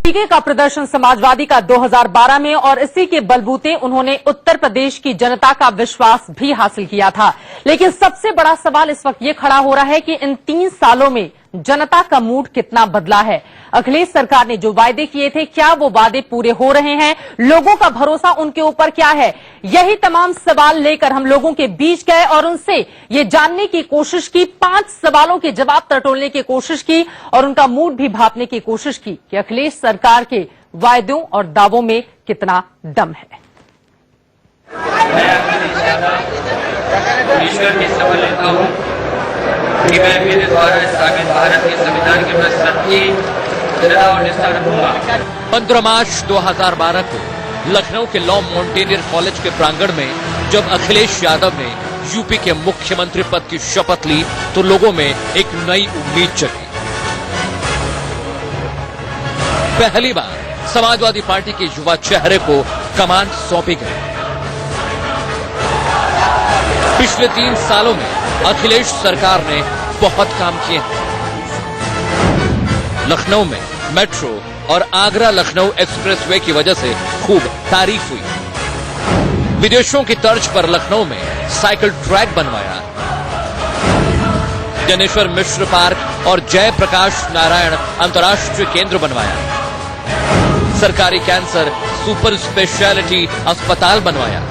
टीके का प्रदर्शन समाजवादी का 2012 में और इसी के बलबूते उन्होंने उत्तर प्रदेश की जनता का विश्वास भी हासिल किया था। लेकिन सबसे बड़ा सवाल इस वक्त ये खड़ा हो रहा है कि इन 3 सालों में जनता का मूड कितना बदला है। अखिलेश सरकार ने जो वादे किए थे, क्या वो वादे पूरे हो रहे हैं? लोगों का भरोसा उनके ऊपर क्या है? यही तमाम सवाल लेकर हम लोगों के बीच गए और उनसे ये जानने की कोशिश की, 5 सवालों के जवाब टटोलने की कोशिश की और उनका मूड भी भांपने की कोशिश की कि अखिलेश सरकार के वायदों और दावों में कितना दम है। ईश्वर की शपथ लेता हूं कि मैं मेरे द्वारा स्थापित भारत के संविधान के प्रति सच्ची श्रद्धा और निष्ठा रखूंगा। 15 मार्च 2012 को लखनऊ के लॉ माउंटेनियर कॉलेज के प्रांगण में जब अखिलेश यादव ने यूपी के मुख्यमंत्री पद की शपथ ली तो लोगों में एक नई उम्मीद जगी। पहली बार समाजवादी पार्टी के युवा चेहरे को कमान सौंपी गई। पिछले 3 सालों में अखिलेश सरकार ने बहुत काम किए हैं। लखनऊ में मेट्रो और आगरा लखनऊ एक्सप्रेसवे की वजह से खूब तारीफ हुई। विदेशों की तर्ज पर लखनऊ में साइकिल ट्रैक बनवाया। जनेश्वर मिश्र पार्क और जयप्रकाश नारायण अंतर्राष्ट्रीय केंद्र बनवाया। सरकारी कैंसर सुपर स्पेशलिटी अस्पताल बनवाया।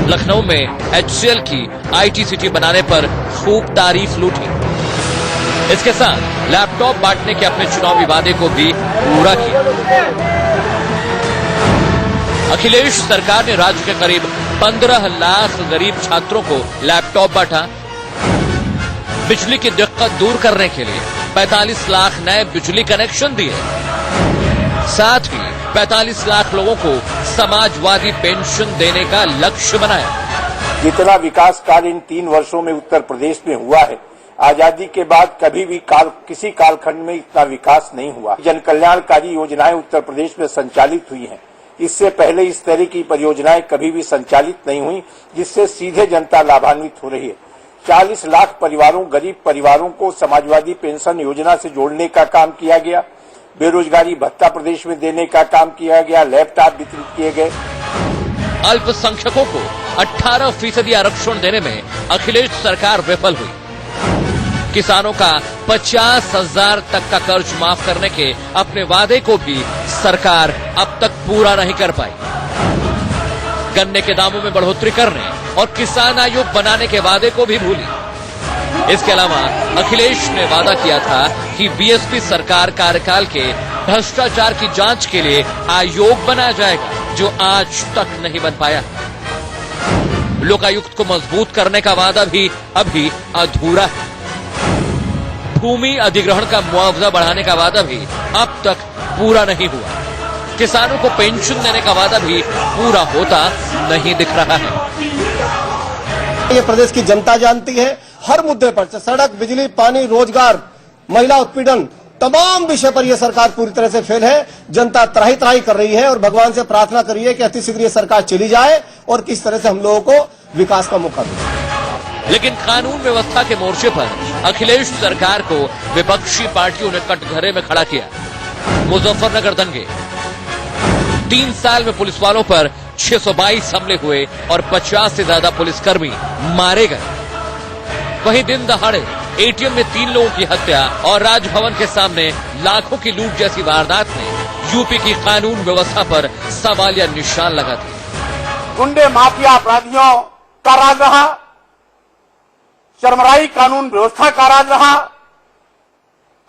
लखनऊ में HCL की IT सिटी बनाने पर खूब तारीफ लूटी। इसके साथ लैपटॉप बांटने के अपने चुनावी वादे को भी पूरा किया। अखिलेश सरकार ने राज्य के करीब 15 लाख गरीब छात्रों को लैपटॉप बांटा। बिजली की दिक्कत दूर करने के लिए 45 लाख नए बिजली कनेक्शन दिए। साथ ही 45 लाख लोगों को समाजवादी पेंशन देने का लक्ष्य बनाया। जितना विकास कार्य इन 3 वर्षों में उत्तर प्रदेश में हुआ है, आजादी के बाद कभी भी किसी कालखंड में इतना विकास नहीं हुआ। जन कल्याणकारी योजनाएं उत्तर प्रदेश में संचालित हुई हैं। इससे पहले इस तरह की परियोजनाएं कभी भी संचालित नहीं हुई, जिससे सीधे जनता लाभान्वित हो रही है। 40 लाख परिवारों, गरीब परिवारों को समाजवादी पेंशन योजना से जोड़ने का काम किया गया। बेरोजगारी भत्ता प्रदेश में देने का काम किया गया। लैपटॉप वितरित किए गए। अल्पसंख्यकों को 18% आरक्षण देने में अखिलेश सरकार विफल हुई। किसानों का 50,000 तक का कर्ज माफ करने के अपने वादे को भी सरकार अब तक पूरा नहीं कर पाई। गन्ने के दामों में बढ़ोतरी करने और किसान आयोग बनाने के वादे को भी भूली। इसके अलावा अखिलेश ने वादा किया था कि बीएसपी सरकार कार्यकाल के भ्रष्टाचार की जांच के लिए आयोग बनाया जाएगा, जो आज तक नहीं बन पाया। लोकायुक्त को मजबूत करने का वादा भी अभी अधूरा है। भूमि अधिग्रहण का मुआवजा बढ़ाने का वादा भी अब तक पूरा नहीं हुआ। किसानों को पेंशन देने का वादा भी पूरा होता नहीं दिख रहा है। ये प्रदेश की जनता जानती है। हर मुद्दे पर, सड़क, बिजली, पानी, रोजगार, महिला उत्पीड़न, तमाम विषय पर यह सरकार पूरी तरह से फेल है। जनता त्राही त्राही कर रही है और भगवान से प्रार्थना कर रही है कि अतिशीघ्र ये सरकार चली जाए और किस तरह से हम लोगों को विकास का मौका मिले। लेकिन कानून व्यवस्था के मोर्चे पर अखिलेश सरकार को विपक्षी पार्टियों ने कटघरे में खड़ा किया। मुजफ्फरनगर दंगे, 3 साल में पुलिस वालों पर 622 हमले हुए और 50 से ज्यादा पुलिसकर्मी मारे गए। वहीं दिन दहाड़े एटीएम में 3 लोगों की हत्या और राजभवन के सामने लाखों की लूट जैसी वारदात ने यूपी की कानून व्यवस्था पर सवालिया निशान लगा दिए। गुंडे माफिया अपराधियों का राज रहा, चरमराई कानून व्यवस्था का राज रहा।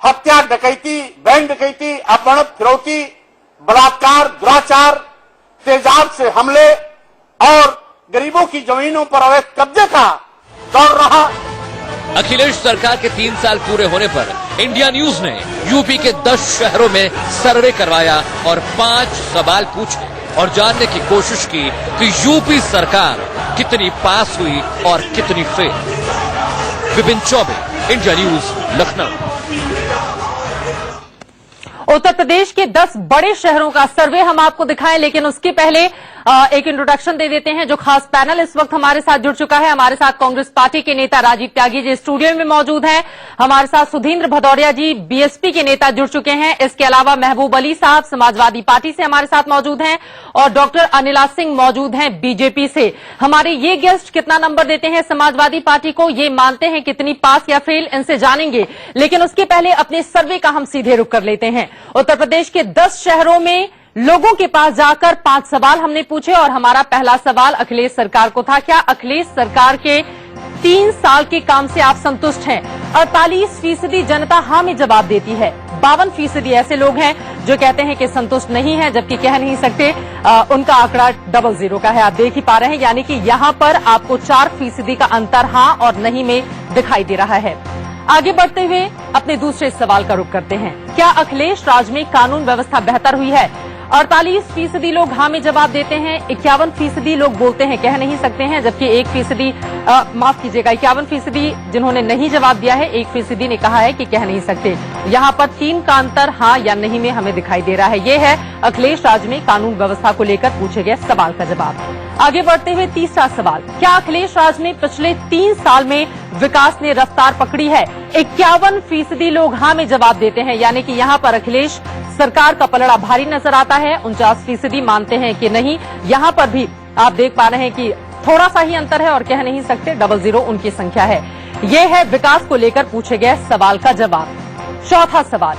हत्या, डकैती, बैंक डकैती, अपहरण, फिरौती, बलात्कार, दुराचार, तेजाब से हमले और गरीबों की जमीनों पर अवैध कब्जे का दौर रहा। अखिलेश सरकार के 3 साल पूरे होने पर इंडिया न्यूज ने यूपी के 10 शहरों में सर्वे करवाया और 5 सवाल पूछे और जानने की कोशिश की कि यूपी सरकार कितनी पास हुई और कितनी fail. Vipin Choubey, India news, Lucknow. Uttar Pradesh के 10 बड़े शहरों का सर्वे हम आपको दिखाएं, लेकिन उसके पहले एक इंट्रोडक्शन दे देते हैं। जो खास पैनल इस वक्त हमारे साथ जुड़ चुका है, हमारे साथ कांग्रेस पार्टी के नेता राजीव त्यागी जी स्टूडियो में मौजूद हैं। हमारे साथ सुधींद्र भदौरिया जी बीएसपी के नेता जुड़ चुके हैं। इसके अलावा महबूब अली साहब समाजवादी पार्टी से हमारे साथ मौजूद हैं और डॉक्टर अनिला सिंह मौजूद हैं बीजेपी से। हमारे ये गेस्ट कितना नंबर देते हैं समाजवादी पार्टी को, ये मानते हैं कितनी पास या फेल, इनसे जानेंगे। लेकिन उसके पहले अपने सर्वे का हम सीधे रुख कर लेते हैं। उत्तर प्रदेश के 10 शहरों में लोगों के पास जाकर 5 सवाल हमने पूछे और हमारा पहला सवाल अखिलेश सरकार को था। क्या अखिलेश सरकार के 3 साल के काम से आप संतुष्ट हैं? 48% जनता हाँ में जवाब देती है। 52% ऐसे लोग हैं जो कहते हैं कि संतुष्ट नहीं है, जबकि कह नहीं सकते। उनका आंकड़ा 00 का है, आप देख ही पा रहे हैं। यानी कि यहां पर आपको 4% का अंतर हाँ और नहीं में दिखाई दे रहा है। आगे बढ़ते हुए अपने दूसरे सवाल का रुख करते हैं। क्या अखिलेश राज में कानून व्यवस्था बेहतर हुई है? 48% लोग हाँ में जवाब देते हैं। 51% लोग बोलते हैं कह नहीं सकते हैं, जबकि 1% माफ कीजिएगा 51% जिन्होंने नहीं जवाब दिया है, 1% ने कहा है कि कह नहीं सकते। यहाँ पर 3 का अंतर हाँ या नहीं में हमें दिखाई दे रहा है। ये है अखिलेश राज में कानून व्यवस्था को लेकर पूछे गए सवाल का जवाब। आगे बढ़ते हुए तीसरा सवाल, क्या अखिलेश राज में पिछले 3 साल में विकास ने रफ्तार पकड़ी है? 51% लोग हाँ में जवाब देते हैं, यानी कि यहाँ पर अखिलेश सरकार का पलड़ा भारी नजर आता है। 49% मानते हैं कि नहीं। यहाँ पर भी आप देख पा रहे हैं कि थोड़ा सा ही अंतर है और कह नहीं सकते, 00 उनकी संख्या है। यह है विकास को लेकर पूछे गए सवाल का जवाब। चौथा सवाल,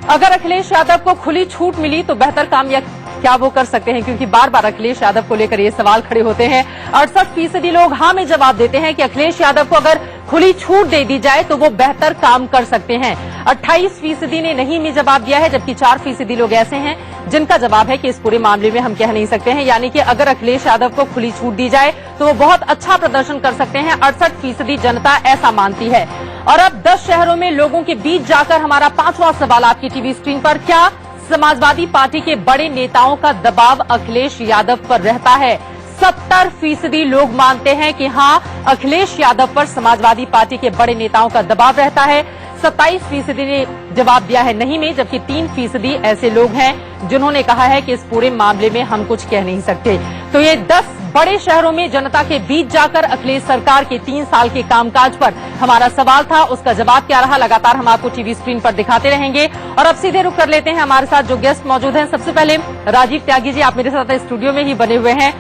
अगर अखिलेश यादव को खुली छूट मिली तो बेहतर काम या क्या वो कर सकते हैं? क्योंकि बार बार अखिलेश यादव को लेकर ये सवाल खड़े होते हैं। 68% लोग हाँ में जवाब देते हैं कि अखिलेश यादव को अगर खुली छूट दे दी जाए तो वो बेहतर काम कर सकते हैं। 28% ने नहीं में जवाब दिया है, जबकि 4% लोग ऐसे हैं जिनका जवाब है कि इस पूरे मामले में हम कह नहीं सकते हैं। यानी कि अगर अखिलेश यादव को खुली छूट दी जाए तो वो बहुत अच्छा प्रदर्शन कर सकते हैं। 68% जनता ऐसा मानती है। और अब 10 शहरों में लोगों के बीच जाकर हमारा 5वां सवाल आपकी टीवी स्क्रीन पर, क्या समाजवादी पार्टी के बड़े नेताओं का दबाव अखिलेश यादव पर रहता है? 70% लोग मानते हैं कि हाँ, अखिलेश यादव पर समाजवादी पार्टी के बड़े नेताओं का दबाव रहता है। 27% ने जवाब दिया है नहीं में, जबकि 3% ऐसे लोग हैं जिन्होंने कहा है कि इस पूरे मामले में हम कुछ कह नहीं सकते। तो ये 10 बड़े शहरों में जनता के बीच जाकर अखिलेश सरकार के 3 साल के कामकाज पर हमारा सवाल था। उसका जवाब क्या रहा, लगातार हम आपको टीवी स्क्रीन पर दिखाते रहेंगे। और अब सीधे रुख कर लेते हैं, हमारे साथ जो गेस्ट मौजूद हैं। सबसे पहले राजीव त्यागी जी, आप मेरे साथ स्टूडियो में ही बने हुए हैं।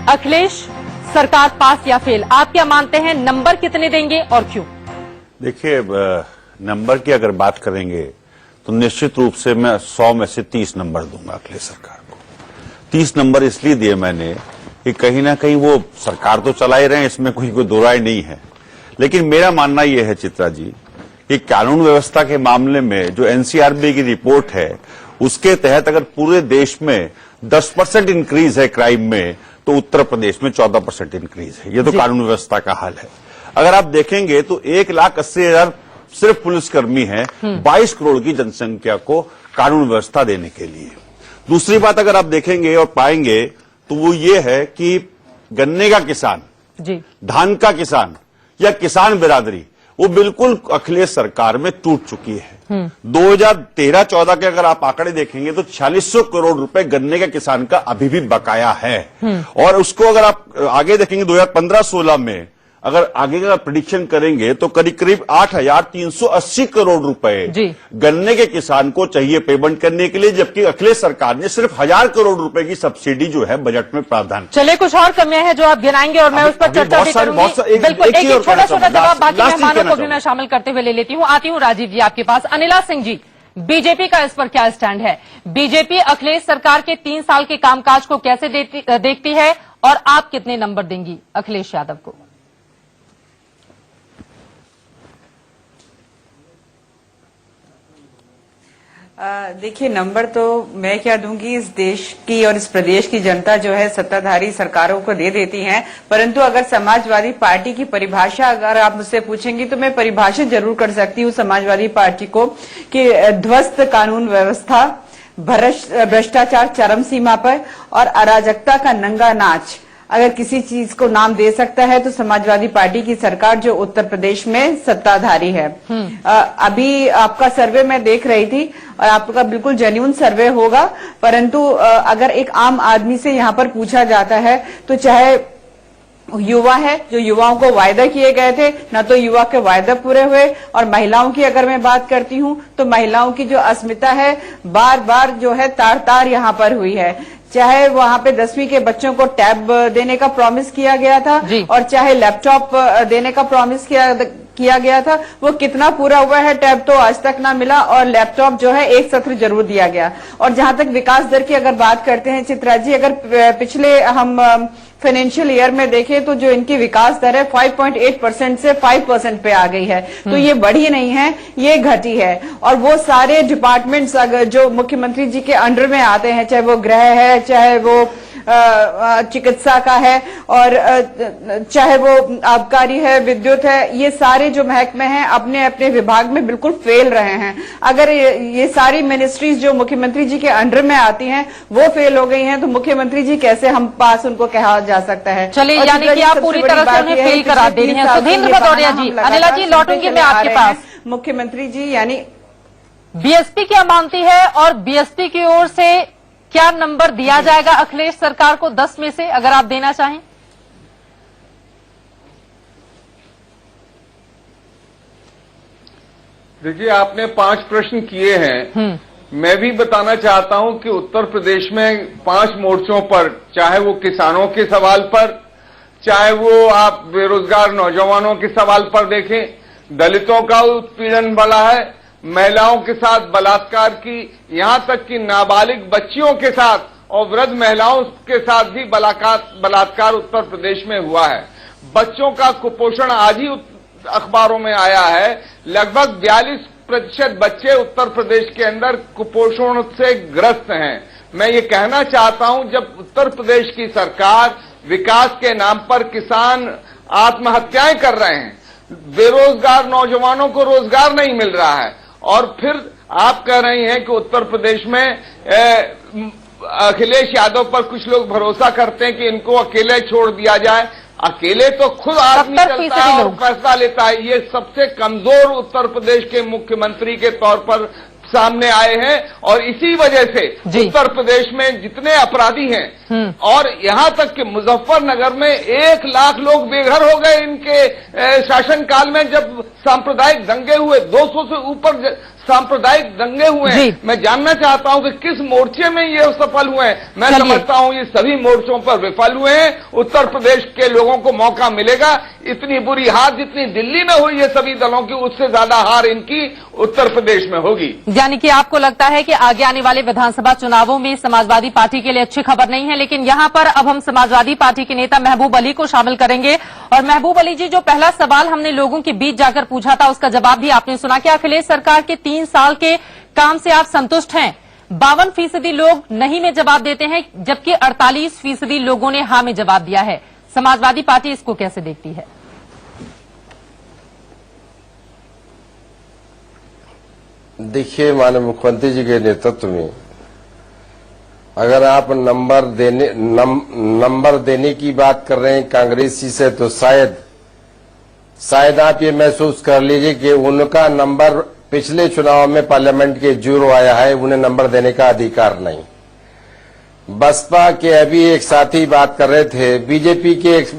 अखिलेश सरकार पास या फेल, आप क्या मानते हैं? नंबर कितने देंगे और क्यों? देखिए, नंबर की अगर बात करेंगे तो निश्चित रूप से मैं 100 में से 30 नंबर दूंगा अखिलेश सरकार को। 30 नंबर इसलिए दिए मैंने कि कहीं ना कहीं वो सरकार तो चला ही रहे हैं, इसमें कोई दो राय नहीं है। लेकिन मेरा मानना यह है चित्रा जी कि कानून व्यवस्था के मामले में जो एनसीआरबी की रिपोर्ट है उसके तहत अगर पूरे देश में 10% इंक्रीज है क्राइम में, तो उत्तर प्रदेश में 14% इंक्रीज है। ये तो कानून व्यवस्था का हाल है। अगर आप देखेंगे तो 1,80,000 सिर्फ पुलिसकर्मी हैं 22 करोड़ की जनसंख्या को कानून व्यवस्था देने के लिए। दूसरी बात अगर आप देखेंगे और पाएंगे तो वो ये है कि गन्ने का किसान जी, धान धान का किसान या किसान बिरादरी वो बिल्कुल अखिलेश सरकार में टूट चुकी है। 2013-14 के अगर आप आंकड़े देखेंगे तो 4600 करोड़ रुपए गन्ने के किसान का अभी भी बकाया है। और उसको अगर आप आगे देखेंगे 2015-16 में अगर आगे का प्रेडिक्शन करेंगे तो करीब करीब 8,380 करोड़ रुपए गन्ने के किसान को चाहिए पेमेंट करने के लिए, जबकि अखिलेश सरकार ने सिर्फ 1,000 करोड़ रुपए की सब्सिडी जो है बजट में प्रावधान। चलिए, कुछ और कमियां हैं जो आप गिनाएंगे और मैं उस पर चर्चा भी करूंगी। बिल्कुल, एक छोटा छोटा जवाब बाकी मेहमानों को भी मैं शामिल करते हुए ले लेती हूँ। आती हूँ राजीव जी आपके पास। अनिला सिंह जी, बीजेपी का इस पर क्या स्टैंड है? बीजेपी अखिलेश सरकार के 3 साल के कामकाज को कैसे देखती है और आप कितने नंबर देंगी अखिलेश यादव को? देखिए, नंबर तो मैं क्या दूंगी, इस देश की और इस प्रदेश की जनता जो है सत्ताधारी सरकारों को दे देती है। परंतु अगर समाजवादी पार्टी की परिभाषा अगर आप मुझसे पूछेंगी तो मैं परिभाषित जरूर कर सकती हूँ समाजवादी पार्टी को कि ध्वस्त कानून व्यवस्था, भ्रष्टाचार चरम सीमा पर और अराजकता का नंगा नाच अगर किसी चीज को नाम दे सकता है तो समाजवादी पार्टी की सरकार जो उत्तर प्रदेश में सत्ताधारी है। अभी आपका सर्वे मैं देख रही थी और आपका बिल्कुल जेन्युइन सर्वे होगा, परंतु अगर एक आम आदमी से यहाँ पर पूछा जाता है तो चाहे युवा है, जो युवाओं को वायदा किए गए थे, न तो युवा के वायदा पूरे हुए, और महिलाओं की अगर मैं बात करती हूं तो महिलाओं की जो अस्मिता है बार बार जो है तार तार यहाँ पर हुई है। चाहे वहां पे 10वीं के बच्चों को टैब देने का प्रॉमिस किया गया था और चाहे लैपटॉप देने का प्रॉमिस किया गया था, वो कितना पूरा हुआ है? टैब तो आज तक ना मिला और लैपटॉप जो है एक सत्र जरूर दिया गया। और जहां तक विकास दर की अगर बात करते हैं चित्रा जी, अगर पिछले हम फाइनेंशियल ईयर में देखें तो जो इनकी विकास दर है 5.8% से 5% पे आ गई है। तो ये बढ़ी नहीं है, ये घटी है। और वो सारे डिपार्टमेंट्स अगर जो मुख्यमंत्री जी के अंडर में आते हैं, चाहे वो गृह है, चाहे वो चिकित्सा का है, और चाहे वो आबकारी है, विद्युत है, ये सारे जो महकमे हैं अपने अपने विभाग में बिल्कुल फेल रहे हैं। अगर ये सारी मिनिस्ट्रीज जो मुख्यमंत्री जी के अंडर में आती हैं वो फेल हो गई हैं तो मुख्यमंत्री जी कैसे हम पास उनको कहा जा सकता है? चलिए, यानी कि आप पूरी तरह से उन्हें फेल करा दे रही हैं। सुधींद्र भदौरिया जी, अनिला जी लौटूंगी मैं आपके पास। मुख्यमंत्री जी यानी बीएसपी क्या मानती है और बीएसपी की ओर से क्या नंबर दिया जाएगा अखिलेश सरकार को 10 में से, अगर आप देना चाहें? देखिए, आपने 5 प्रश्न किए हैं। मैं भी बताना चाहता हूं कि उत्तर प्रदेश में 5 मोर्चों पर, चाहे वो किसानों के सवाल पर, चाहे वो आप बेरोजगार नौजवानों के सवाल पर देखें, दलितों का उत्पीड़न बढ़ा है, महिलाओं के साथ बलात्कार की, यहां तक कि नाबालिग बच्चियों के साथ और वृद्ध महिलाओं के साथ भी बलात्कार उत्तर प्रदेश में हुआ है। बच्चों का कुपोषण आज ही अखबारों में आया है। लगभग 42% बच्चे उत्तर प्रदेश के अंदर कुपोषण से ग्रस्त हैं। मैं ये कहना चाहता हूं, जब उत्तर प्रदेश की सरकार विकास के नाम पर किसान आत्महत्याएं कर रहे हैं, बेरोजगार नौजवानों को रोजगार नहीं मिल रहा है, और फिर आप कह रही हैं कि उत्तर प्रदेश में अखिलेश यादव पर कुछ लोग भरोसा करते हैं कि इनको अकेले छोड़ दिया जाए। अकेले तो खुद आदमी चलता है और फैसला लेता है। ये सबसे कमजोर उत्तर प्रदेश के मुख्यमंत्री के तौर पर सामने आए हैं, और इसी वजह से उत्तर प्रदेश में जितने अपराधी हैं, और यहां तक कि मुजफ्फरनगर में 1 लाख लोग बेघर हो गए इनके शासनकाल में, जब सांप्रदायिक दंगे हुए। 200 से ऊपर सांप्रदायिक दंगे हुए हैं। मैं जानना चाहता हूं कि किस मोर्चे में ये सफल हुए हैं। मैं समझता हूं ये सभी मोर्चों पर विफल हुए हैं। उत्तर प्रदेश के लोगों को मौका मिलेगा। इतनी बुरी हार जितनी दिल्ली में हुई है सभी दलों की, उससे ज्यादा हार इनकी उत्तर प्रदेश में होगी। यानी कि आपको लगता है कि आगे आने वाले विधानसभा चुनावों में समाजवादी पार्टी के लिए अच्छी खबर नहीं है। लेकिन यहां पर अब हम समाजवादी पार्टी के नेता महबूब अली को शामिल करेंगे। और महबूब अली जी, जो पहला सवाल हमने लोगों के बीच जाकर पूछा था उसका जवाब भी आपने सुना कि अखिलेश सरकार के 3 साल के काम से आप संतुष्ट हैं। 52% लोग नहीं में जवाब देते हैं, जबकि 48% लोगों ने हाँ में जवाब दिया है। समाजवादी पार्टी इसको कैसे देखती है? देखिए, माननीय मुख्यमंत्री जी के नेतृत्व में अगर आप नंबर देने की बात कर रहे हैं कांग्रेसी से, तो शायद आप ये महसूस कर लीजिए कि उनका नंबर पिछले चुनाव में पार्लियामेंट के 0 आया है, उन्हें नंबर देने का अधिकार नहीं। बसपा के अभी एक साथी बात कर रहे थे, बीजेपी के एक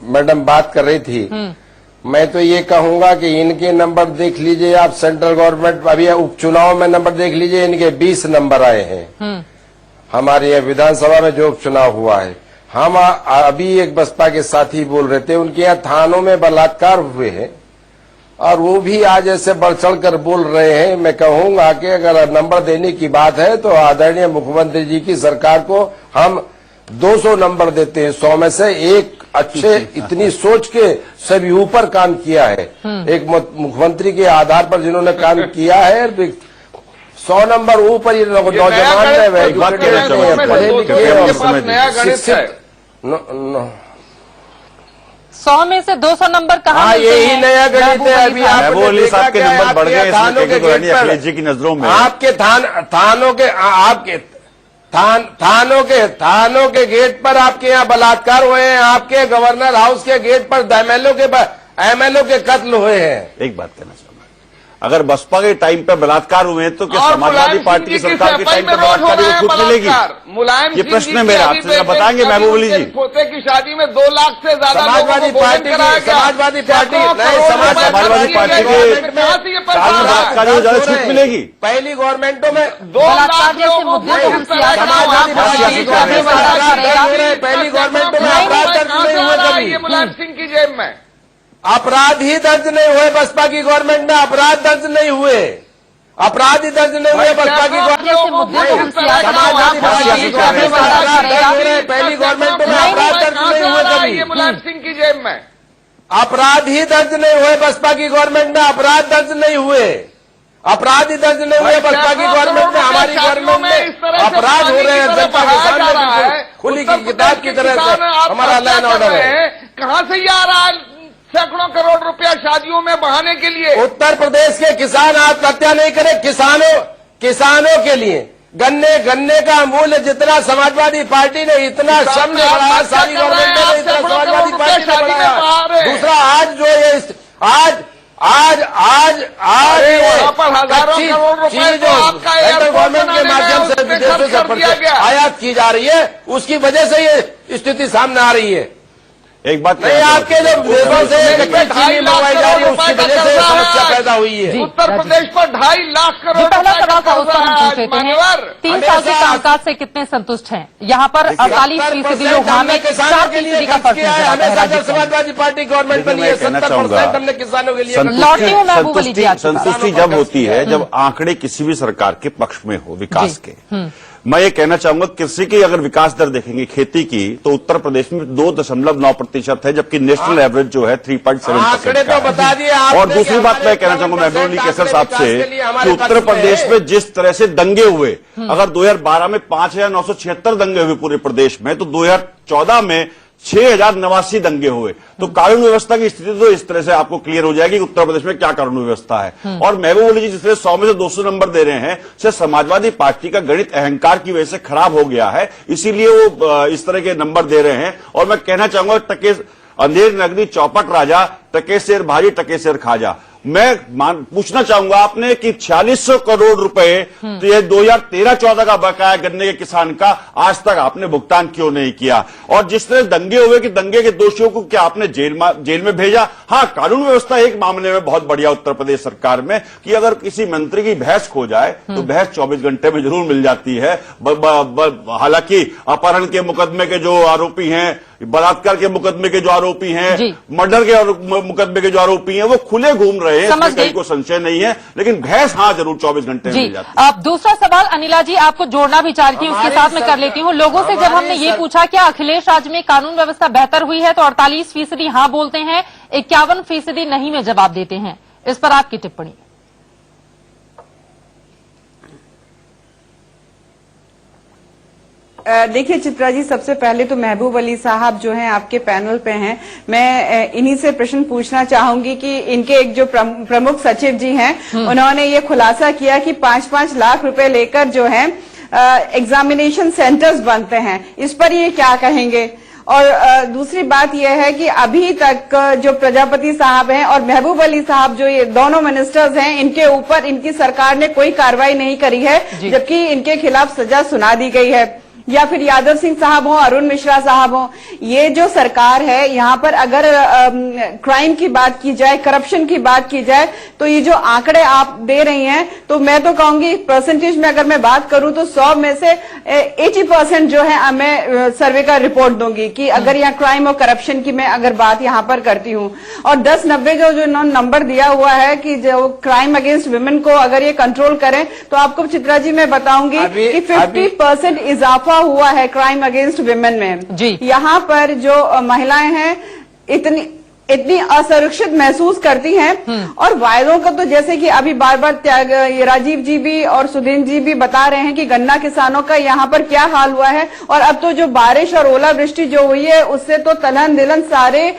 मैडम बात कर रही थी। मैं तो ये कहूंगा कि इनके नंबर देख लीजिए आप, सेंट्रल गवर्नमेंट अभी उपचुनाव में नंबर देख लीजिए, इनके 20 नंबर आए हैं। हमारे यहाँ विधानसभा में जो उपचुनाव हुआ है, हम अभी एक बसपा के साथी बोल रहे थे, उनके यहाँ थानों में बलात्कार हुए हैं और वो भी आज ऐसे बढ़ चढ़ कर बोल रहे हैं। मैं कहूंगा कि अगर नंबर देने की बात है तो आदरणीय मुख्यमंत्री जी की सरकार को हम 200 नंबर देते हैं 100 में से। एक अच्छे इतनी सोच के सभी ऊपर काम किया है, एक मुख्यमंत्री के आधार पर जिन्होंने काम किया है, 100 नंबर ऊपर ये नौजवान पढ़े लिखे और 100 में से 200 नंबर कहाँ? यही नया गणित है। अभी महबूब अली साहब के नंबर बढ़ गए अखिलेश जी की नजरों में। आपके थानों के आपके थानों के गेट पर आपके यहाँ बलात्कार हुए हैं, आपके गवर्नर हाउस के गेट पर एमएलओ के कत्ल हुए हैं। एक बात कहना चाहूंगा, अगर बसपा के टाइम पे बलात्कार हुए हैं तो क्या समाजवादी पार्टी की सरकार के टाइम पे बलात्कारी को छूट मिलेगी? ये प्रश्न है मेरा, आपसे बताएंगे महबूब अली जी। पोते की शादी में 2 लाख से ज्यादा समाजवादी पार्टी के बलात्कारी को ज्यादा छूट मिलेगी? पहली गवर्नमेंटों में 2 लाख लोगों को पहली गवर्नमेंट में अपराध दर्ज नहीं हुए कभी। मुलायम सिंह की जेब में अपराध ही दर्ज नहीं हुए बसपा की गवर्नमेंट में, अपराध दर्ज नहीं हुए, अपराध ही दर्ज नहीं हुए बसपा की गवर्नमेंट। समाजवादी पहली गवर्नमेंट में अपराध दर्ज नहीं हुए कभी। मुलायम सिंह की जेब में अपराध ही दर्ज नहीं हुए बसपा की गवर्नमेंट में, अपराध दर्ज नहीं हुए, अपराध ही दर्ज नहीं हुए बसपा की गवर्नमेंट में। हमारी गवर्नमेंट में अपराध हो रहे हैं जनता के सामने खुली की किताब की तरह से। हमारा लैंड ऑर्डर है, कहाँ से ये आ रहा है सैकड़ों करोड़ रुपया शादियों में बहाने के लिए? उत्तर प्रदेश के किसान आत्महत्या नहीं करें, किसानों के लिए गन्ने का मूल्य जितना समाजवादी पार्टी ने इतना श्रम ने बढ़ाया, सारी गवर्नमेंट ने इतना समाजवादी पार्टी ने बढ़ाया। दूसरा आज जो ये आज चीज जो सेंट्रल गवर्नमेंट के माध्यम से विदेशों से आयात की जा रही है, उसकी वजह से ये स्थिति सामने आ रही है। एक बात नहीं, आपके जो देशों से चीनी मंगवाई जा रही है उसकी वजह से समस्या पैदा हुई है। उत्तर प्रदेश पर 2.5 लाख करोड़। पहला सवाल का उत्तर हम पूछ लेते हैं, 3 साल के कामकाज से कितने संतुष्ट हैं? यहाँ पर 48% लोग हाँ में, 4% का परसेंट। हमेशा जब समाजवादी पार्टी गवर्नमेंट बनी है 70% हमने किसानों के लिए। संतुष्टि जब होती है जब आंकड़े किसी भी सरकार के पक्ष में हो विकास के। मैं ये कहना चाहूंगा, कृषि की अगर विकास दर देखेंगे खेती की तो उत्तर प्रदेश में 2.9% है, जबकि नेशनल एवरेज जो है 3.7% तो बता दिए। और दूसरी बात मैं कहना चाहूंगा महबूब अली कैसर साहब से कि उत्तर प्रदेश में जिस तरह से दंगे हुए, अगर 2012 में 5,976 दंगे हुए पूरे प्रदेश में, तो 2014 में 6,089 दंगे हुए। तो कानून व्यवस्था की स्थिति तो इस तरह से आपको क्लियर हो जाएगी कि उत्तर प्रदेश में क्या कानून व्यवस्था है। और महबूब अली जी जिस तरह 100 में से 200 नंबर दे रहे हैं, से समाजवादी पार्टी का गणित अहंकार की वजह से खराब हो गया है, इसीलिए वो इस तरह के नंबर दे रहे हैं। और मैं कहना चाहूंगा अंधेर नगरी चौपट राजा, टके शेर भारी टके शेर खाजा। मैं पूछना चाहूंगा आपने कि 4600 करोड़ रुपए तो ये 2013-14 का बकाया गन्ने के किसान का आज तक आपने भुगतान क्यों नहीं किया? और जिस तरह दंगे हुए कि दंगे के दोषियों को क्या आपने जेल में भेजा? हाँ, कानून व्यवस्था एक मामले में बहुत बढ़िया उत्तर प्रदेश सरकार में कि अगर किसी मंत्री की भैंस खो जाए तो भैंस 24 घंटे में जरूर मिल जाती है। हालांकि अपहरण के मुकदमे के जो आरोपी हैं, बलात्कार के मुकदमे के जो आरोपी हैं, मर्डर के मुकदमे के जो आरोपी हैं, वो खुले घूम रहे हैं, इसमें कहीं को संशय नहीं है। लेकिन भैंस हाँ जरूर 24 घंटे में मिल जाती है। अब दूसरा सवाल अनिला जी आपको जोड़ना भी चाह रही थी, उसके साथ मैं कर लेती हूँ। लोगों से जब हमने ये पूछा क्या अखिलेश राज में कानून व्यवस्था बेहतर हुई है, तो 48% हाँ बोलते हैं, 51% नहीं में जवाब देते हैं। इस पर आपकी टिप्पणी? देखिए चित्रा जी, सबसे पहले तो महबूब अली साहब जो हैं आपके पैनल पे हैं, मैं इन्हीं से प्रश्न पूछना चाहूंगी कि इनके एक जो प्रमुख सचिव जी हैं, उन्होंने ये खुलासा किया कि 5-5 लाख रुपए लेकर जो है एग्जामिनेशन सेंटर्स बनते हैं। इस पर ये क्या कहेंगे? और दूसरी बात यह है कि अभी तक जो प्रजापति साहब हैं और महबूब अली साहब जो ये दोनों मिनिस्टर्स हैं, इनके ऊपर इनकी सरकार ने कोई कार्रवाई नहीं करी है, जबकि इनके खिलाफ सजा सुना दी गई है। या फिर यादव सिंह साहब हो, अरुण मिश्रा साहब हो, ये जो सरकार है यहाँ पर अगर क्राइम की बात की जाए, करप्शन की बात की जाए, तो ये जो आंकड़े आप दे रही हैं, तो मैं तो कहूंगी परसेंटेज में अगर मैं बात करूं तो 100 में से 80% जो है मैं सर्वे का रिपोर्ट दूंगी कि अगर यहाँ क्राइम और करप्शन की मैं अगर बात यहाँ पर करती हूँ। और 10-90 जो नंबर दिया हुआ है कि जो क्राइम अगेंस्ट वुमेन को अगर ये कंट्रोल करें, तो आपको चित्रा जी मैं बताऊंगी कि 50% इजाफा हुआ है क्राइम अगेंस्ट विमेन में। जी। यहाँ पर जो महिलाएं हैं, इतनी इतनी असुरक्षित महसूस करती हैं। और वायदों का तो जैसे कि अभी बार बार राजीव जी भी और सुधीर जी भी बता रहे हैं कि गन्ना किसानों का यहाँ पर क्या हाल हुआ है, और अब तो जो बारिश और ओलावृष्टि जो हुई है उससे तो तलहन दिलन सारे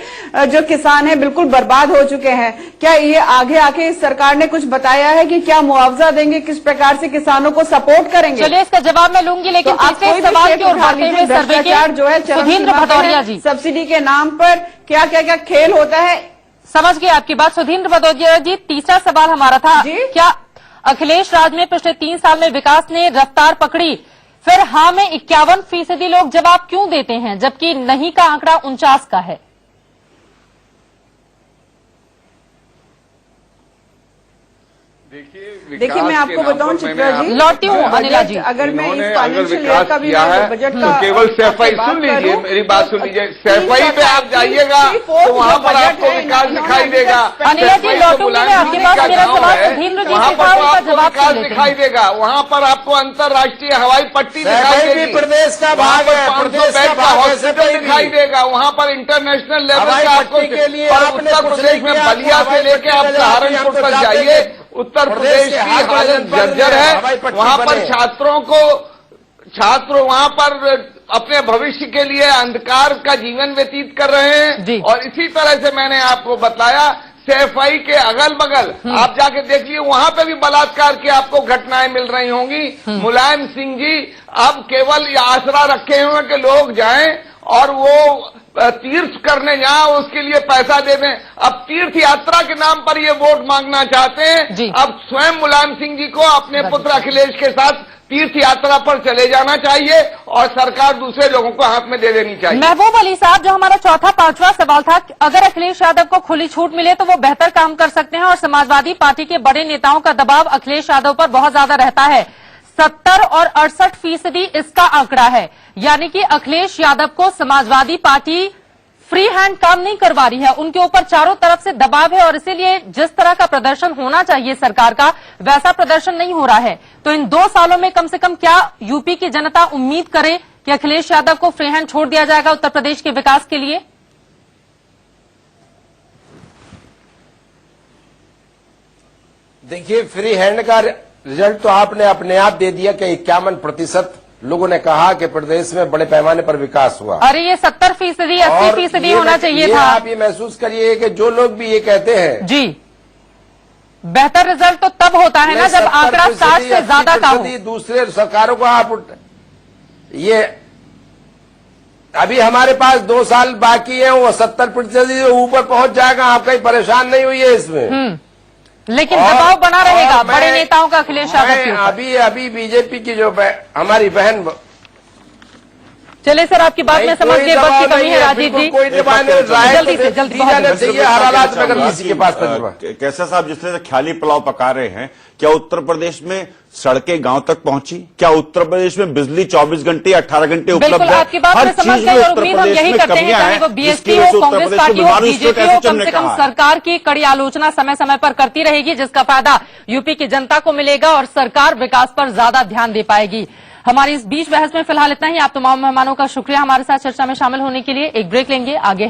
जो किसान हैं बिल्कुल बर्बाद हो चुके हैं। क्या ये आगे आके इस सरकार ने कुछ बताया है कि क्या मुआवजा देंगे, किस प्रकार से किसानों को सपोर्ट करेंगे? चलिए इसका जवाब मैं लूंगी, लेकिन तीसरे सवाल की ओर बढ़ते हुए सर्वे के जो है सुधींद्र भदौरिया जी, सब्सिडी के नाम पर क्या क्या क्या खेल होता है। समझ गए आपकी बात सुधींद्र भदौरिया जी। तीसरा सवाल हमारा था, क्या अखिलेश राज में पिछले 3 साल में विकास ने रफ्तार पकड़ी? फिर हाँ में 51% लोग जवाब क्यों देते हैं, जबकि नहीं का आंकड़ा 49 का है? देखिए मैं आपको बताऊं चित्रा जी, लौटती हूँ अनिला जी, अगर मैं इस फाइनेंशियल ईयर का भी बजट का केवल सैफई सुन लीजिए, मेरी बात सुन लीजिए, सैफई पे आप जाइएगा तो वहाँ पर आपको विकास दिखाई देगा। अनिला जी लौटूंगी मैं आपके पास, मेरा सवाल सुधींद्र जी वहाँ से पर था, उनका आपको जवाब विकास सुन लेते दिखाई हैं। देगा, वहाँ पर आपको अंतर्राष्ट्रीय हवाई पट्टी दिखाई सैफई भी देगी, प्रदेश का वहाँ भाग पर है, 500 प्रदेश का बेड का भाग है, हॉस्पिटल सैफई भी। दिखाई देगा, वहाँ पर इंटरनेशनल लेवल हवाई का आपको, पट्टी के लिए और आपने उत्तर कुछ प्रदेश नहीं में किया, बलिया आपको से लेके आप हवाई पट्टी सहारनपुर हम तो तक चाहते जाइए, हैं उत्तर प्रदेश प्रदेश के की हर हालत जनपद जर्जर में है। हवाई पट्टी वहाँ पर बने। छात्र वहाँ पर अपने भविष्य के लिए अंधकार का जीवन व्यतीत कर रहे हैं। और इसी तरह से मैंने आपको बताया सैफई के अगल बगल आप जाके देख लीजिए, वहां पे भी बलात्कार की आपको घटनाएं मिल रही होंगी। मुलायम सिंह जी अब केवल ये आसरा रखे हुए कि लोग जाएं और वो तीर्थ करने जाएं, उसके लिए पैसा दे दें। अब तीर्थ यात्रा के नाम पर ये वोट मांगना चाहते हैं। अब स्वयं मुलायम सिंह जी को अपने पुत्र अखिलेश के साथ तीर्थ यात्रा पर चले जाना चाहिए और सरकार दूसरे लोगों को हाथ में दे देनी चाहिए। महबूब अली साहब, जो हमारा चौथा पांचवा सवाल था, अगर अखिलेश यादव को खुली छूट मिले तो वो बेहतर काम कर सकते हैं, और समाजवादी पार्टी के बड़े नेताओं का दबाव अखिलेश यादव पर बहुत ज्यादा रहता है। 70 और 68% इसका आंकड़ा है, यानी कि अखिलेश यादव को समाजवादी पार्टी फ्री हैंड काम नहीं करवा रही है, उनके ऊपर चारों तरफ से दबाव है, और इसीलिए जिस तरह का प्रदर्शन होना चाहिए सरकार का वैसा प्रदर्शन नहीं हो रहा है। तो इन 2 सालों में कम से कम क्या यूपी की जनता उम्मीद करे कि अखिलेश यादव को फ्री हैंड छोड़ दिया जाएगा उत्तर प्रदेश के विकास के लिए? देखिए, फ्री हैंड का रिजल्ट तो आपने अपने आप दे दिया कि 51% लोगों ने कहा कि प्रदेश में बड़े पैमाने पर विकास हुआ। अरे ये 70%, 80% होना चाहिए था। आप ये महसूस करिए कि जो लोग भी ये कहते हैं जी, बेहतर रिजल्ट तो तब होता है ना जब आंकड़ा 60 से ज्यादा का हो। दूसरे सरकारों को आप ये अभी हमारे पास 2 साल बाकी है, वो 70% ऊपर पहुंच जाएगा। आप कहीं परेशान नहीं हुई है इसमें, लेकिन दबाव बना रहेगा बड़े नेताओं का अखिलेश यादव के ऊपर। अभी बीजेपी की जो हमारी बहन, चले सर आपकी बात में समझ गए, वक्त की कमी है राजीव जी, जल्दी से जल्दी चाहिए हर हालात में अगर किसी के पास तजुर्बा। कैसा साहब जिस तरह से ख्याली पुलाव पका रहे हैं, क्या उत्तर प्रदेश में सड़कें गांव तक पहुंची? क्या उत्तर प्रदेश में बिजली 24 घंटे 18 घंटे उपलब्ध है? आपकी बात में समझ गए, और उम्मीद हम यही करते हैं, चाहे वो बीएसपी हो, कांग्रेस पार्टी हो, बीजेपी हो, कम से कम सरकार की कड़ी आलोचना समय समय पर करती रहेगी, जिसका फायदा यूपी की जनता को मिलेगा और सरकार विकास पर ज्यादा ध्यान दे पाएगी। हमारी इस बीच बहस में फिलहाल इतना ही। आप तमाम मेहमानों का शुक्रिया हमारे साथ चर्चा में शामिल होने के लिए। एक ब्रेक लेंगे, आगे